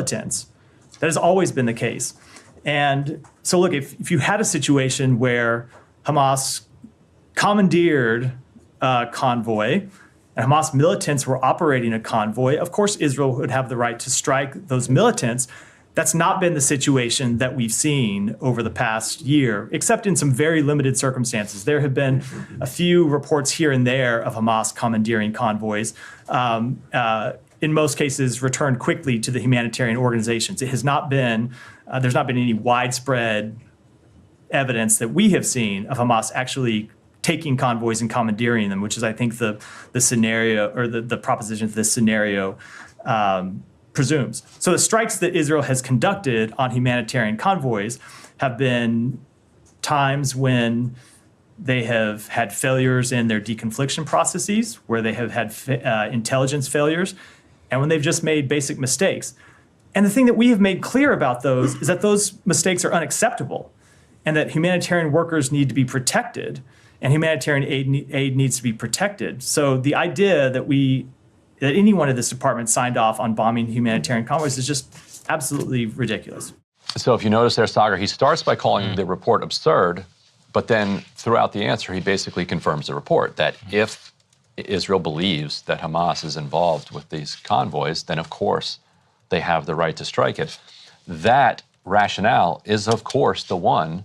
militants. That has always been the case. And so look, if you had a situation where Hamas commandeered a convoy and Hamas militants were operating a convoy, of course Israel would have the right to strike those militants. That's not been the situation that we've seen over the past year, except in some very limited circumstances. There have been a few reports here and there of Hamas commandeering convoys, in most cases returned quickly to the humanitarian organizations. It has not been, there's not been any widespread evidence that we have seen of Hamas actually taking convoys and commandeering them, which is, I think, the scenario, or the proposition of this scenario presumes. So the strikes that Israel has conducted on humanitarian convoys have been times when they have had failures in their deconfliction processes, where they have had intelligence failures, and when they've just made basic mistakes. And the thing that we have made clear about those is that those mistakes are unacceptable, and that humanitarian workers need to be protected, and humanitarian aid needs to be protected. So the idea that anyone at this department signed off on bombing humanitarian convoys is just absolutely ridiculous. So if you notice there, Sagar, he starts by calling the report absurd, but then throughout the answer, he basically confirms the report that if Israel believes that Hamas is involved with these convoys, then of course they have the right to strike it. That rationale is, of course, the one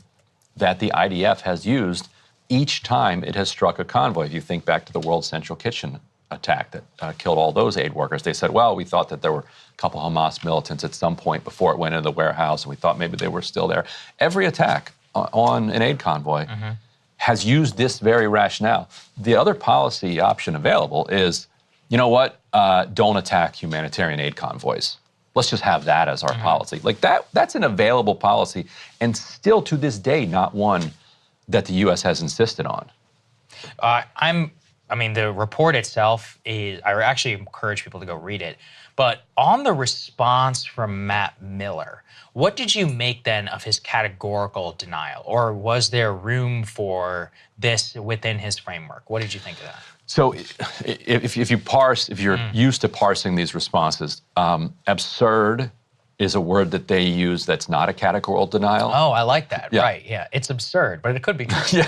that the IDF has used each time it has struck a convoy. If you think back to the World Central Kitchen attack that killed all those aid workers, they said, well, we thought that there were a couple Hamas militants at some point before it went into the warehouse, and we thought maybe they were still there. Every attack on an aid convoy has used this very rationale. The other policy option available is, you know what, don't attack humanitarian aid convoys. Let's just have that as our policy. Like that's an available policy, and still to this day, not one that the U.S. has insisted on. I mean, the report itself is, I actually encourage people to go read it. But on the response from Matt Miller, what did you make then of his categorical denial? Or was there room for this within his framework? What did you think of that? So if you're used to parsing these responses, absurd is a word that they use that's not a categorical denial. Oh, I like that. Yeah. Right, yeah. It's absurd, but it could be true.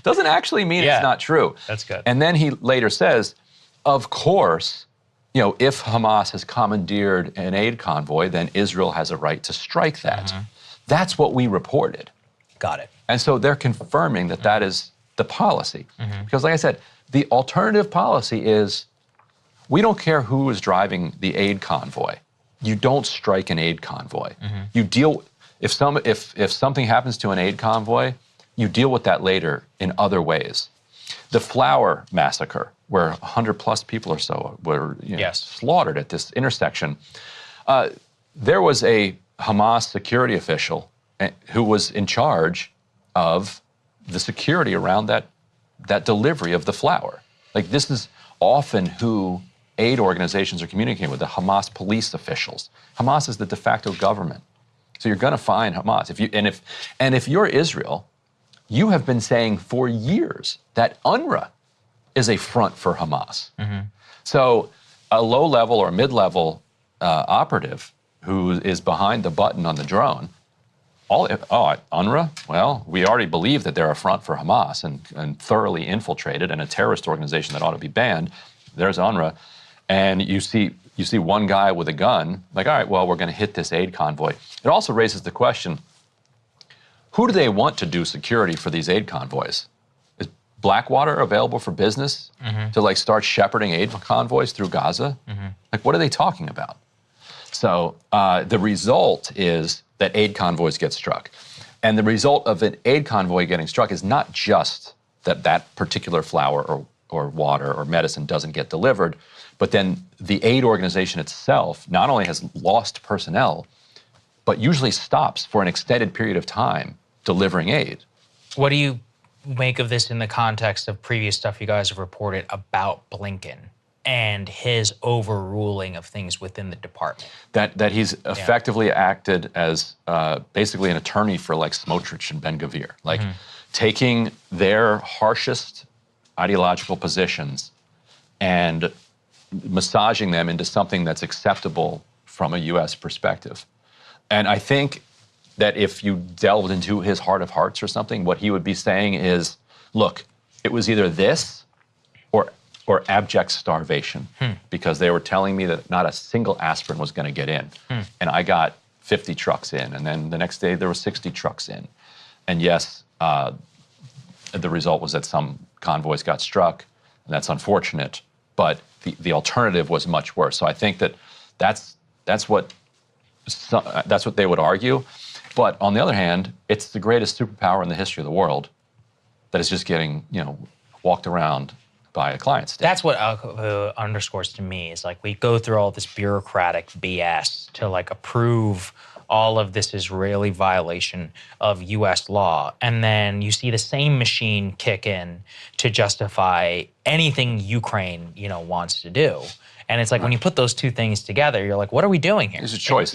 Doesn't actually mean it's not true. That's good. And then he later says, of course, you know, if Hamas has commandeered an aid convoy, then Israel has a right to strike that. That's what we reported. Got it. And so they're confirming that that is the policy. Because like I said, the alternative policy is, we don't care who is driving the aid convoy. You don't strike an aid convoy. You deal, if something happens to an aid convoy, you deal with that later in other ways. The Flower massacre, where 100+ people or so were slaughtered at this intersection, there was a Hamas security official who was in charge of the security around that delivery of the flour. Like, this is often who aid organizations are communicating with, the Hamas police officials. Hamas is the de facto government. So you're going to find Hamas. If you're Israel, you have been saying for years that UNRWA is a front for Hamas. So a low-level or mid-level operative who is behind the button on the drone, UNRWA? Well, we already believe that they're a front for Hamas and thoroughly infiltrated and a terrorist organization that ought to be banned. There's UNRWA. And you see one guy with a gun, like, all right, well, we're going to hit this aid convoy. It also raises the question, who do they want to do security for these aid convoys? Is Blackwater available for business to like start shepherding aid convoys through Gaza? Like, what are they talking about? So the result is that aid convoys get struck. And the result of an aid convoy getting struck is not just that particular flour or water or medicine doesn't get delivered, but then the aid organization itself not only has lost personnel, but usually stops for an extended period of time delivering aid. What do you make of this in the context of previous stuff you guys have reported about Blinken and his overruling of things within the department? That he's effectively acted as basically an attorney for like Smotrich and Ben-Gvir, like taking their harshest ideological positions and massaging them into something that's acceptable from a U.S. perspective. And I think that if you delved into his heart of hearts or something, what he would be saying is, look, it was either this or abject starvation, because they were telling me that not a single aspirin was going to get in. And I got 50 trucks in, and then the next day there were 60 trucks in. And yes, the result was that some convoys got struck, and that's unfortunate, but the alternative was much worse. So I think that's what they would argue. But on the other hand, it's the greatest superpower in the history of the world that is just getting, walked around by a client state. That's what underscores to me is like we go through all this bureaucratic BS to like approve all of this Israeli violation of U.S. law, and then you see the same machine kick in to justify anything Ukraine, wants to do. And it's like when you put those two things together, you're like, what are we doing here? These are choices.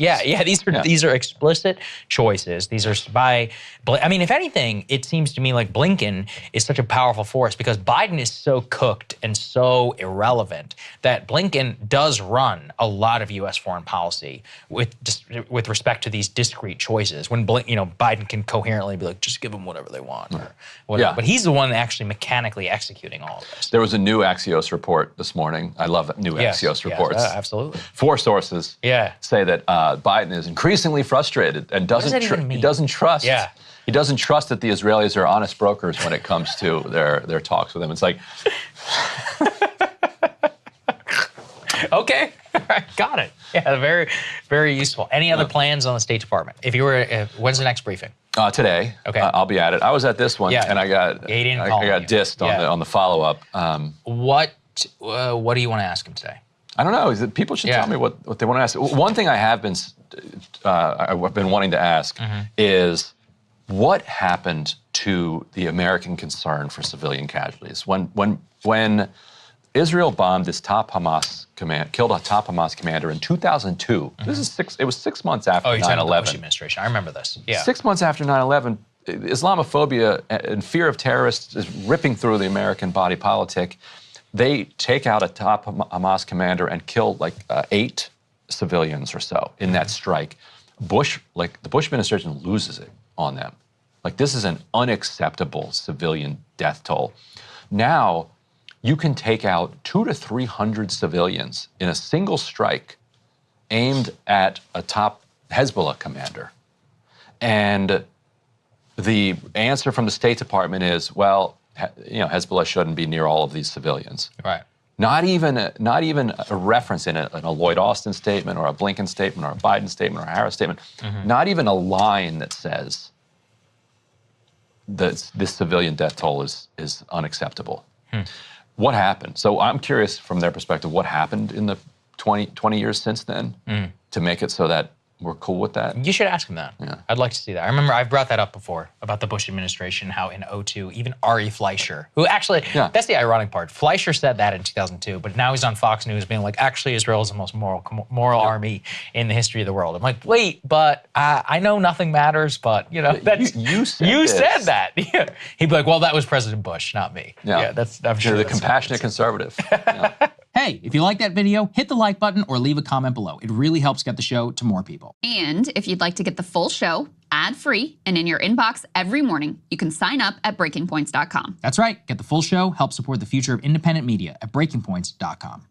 These are explicit choices. These are if anything, it seems to me like Blinken is such a powerful force because Biden is so cooked and so irrelevant that Blinken does run a lot of U.S. foreign policy with respect to these discrete choices. When Biden can coherently be like, just give them whatever they want or whatever. Yeah. But he's the one actually mechanically executing all of this. There was a new Axios report this morning. I love new Axios reports. Yes, absolutely. 4 sources say that Biden is increasingly frustrated and he doesn't trust. Yeah. He doesn't trust that the Israelis are honest brokers when it comes to their talks with him. It's like, okay, got it. Yeah, very, very useful. Any other plans on the State Department? If you were, when's the next briefing? Today. Okay. I'll be at it. I was at this one, and I got dissed on the follow up. What do you want to ask him today? I don't know. People should tell me what they want to ask. One thing I've been wanting to ask is what happened to the American concern for civilian casualties when Israel bombed this killed a top Hamas commander in 2002. It was 6 months after 9/11. Oh, you're talking about the Bush administration. I remember this. Yeah. 6 months after 9/11, Islamophobia and fear of terrorists is ripping through the American body politic. They take out a top Hamas commander and kill 8 civilians or so in that strike. The Bush administration loses it on them. This is an unacceptable civilian death toll. Now, you can take out 200 to 300 civilians in a single strike aimed at a top Hezbollah commander. And the answer from the State Department is, well, Hezbollah shouldn't be near all of these civilians. Right. Not even a reference in a Lloyd Austin statement or a Blinken statement or a Biden statement or a Harris statement. Not even a line that says that this civilian death toll is unacceptable. What happened? So I'm curious from their perspective, what happened in the 20 years since then to make it so that we're cool with that? You should ask him that. Yeah. I'd like to see that. I remember I've brought that up before about the Bush administration, how in 2002, even Ari Fleischer, who actually, that's the ironic part. Fleischer said that in 2002, but now he's on Fox News being like, actually, Israel is the most moral army in the history of the world. I'm like, wait, but I know nothing matters, but that's, you said that. Yeah. He'd be like, well, that was President Bush, not me. Yeah, I'm sure the compassionate conservative. Hey, if you like that video, hit the like button or leave a comment below. It really helps get the show to more people. And if you'd like to get the full show ad-free and in your inbox every morning, you can sign up at breakingpoints.com. That's right. Get the full show, help support the future of independent media at breakingpoints.com.